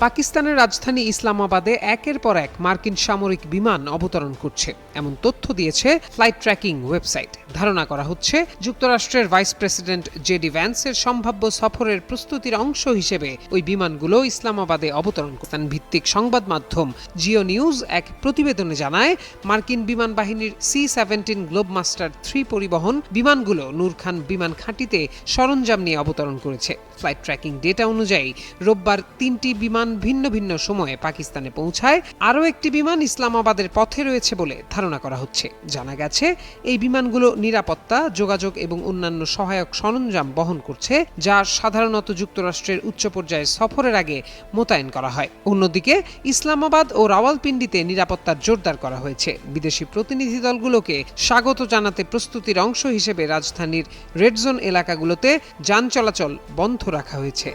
পাকিস্তানের রাজধানী ইসলামাবাদে একের পর এক মার্কিন সামরিক বিমান অবতরণ করছে এমন তথ্য দিয়েছে ফ্লাইট ট্র্যাকিং ওয়েবসাইট। ধারণা করা হচ্ছে যুক্তরাষ্ট্রের ভাইস প্রেসিডেন্ট জেডি ভ্যান্সের সম্ভাব্য সফরের প্রস্তুতির অংশ হিসেবে ওই বিমানগুলো ইসলামাবাদে অবতরণ করতেন। ভিত্তিক সংবাদ মাধ্যম জিও নিউজ এক প্রতিবেদনে জানায়, মার্কিন বিমান বাহিনীর C-17 গ্লোবমাস্টার 3 পরিবহন বিমানগুলো নূর খান বিমান ঘাঁটিতে সরঞ্জাম নিয়ে অবতরণ করেছে। ফ্লাইট ট্র্যাকিং ডেটা অনুযায়ী রোববার 3টি বিমান ভিন্ন ভিন্ন সময়ে পাকিস্তানে পৌঁছায়। আরও একটি বিমান ইসলামাবাদের পথে রয়েছে বলে ধারণা করা হচ্ছে। জানা গেছে, এই বিমানগুলো নিরাপত্তা, যোগাযোগ এবং অন্যান্য সহায়ক সরঞ্জাম বহন করছে, যা সাধারণত যুক্তরাষ্ট্রের উচ্চ পর্যায়ের সফরের আগে মোতায়েন করা হয়। অন্যদিকে ইসলামাবাদ ও রাওয়ালপিন্ডিতে নিরাপত্তার জোরদার করা হয়েছে। বিদেশি প্রতিনিধি দলগুলোকে স্বাগত জানাতে প্রস্তুতির অংশ হিসেবে রাজধানীর রেড জোন এলাকাগুলোতে যান চলাচল বন্ধ রাখা হয়েছে।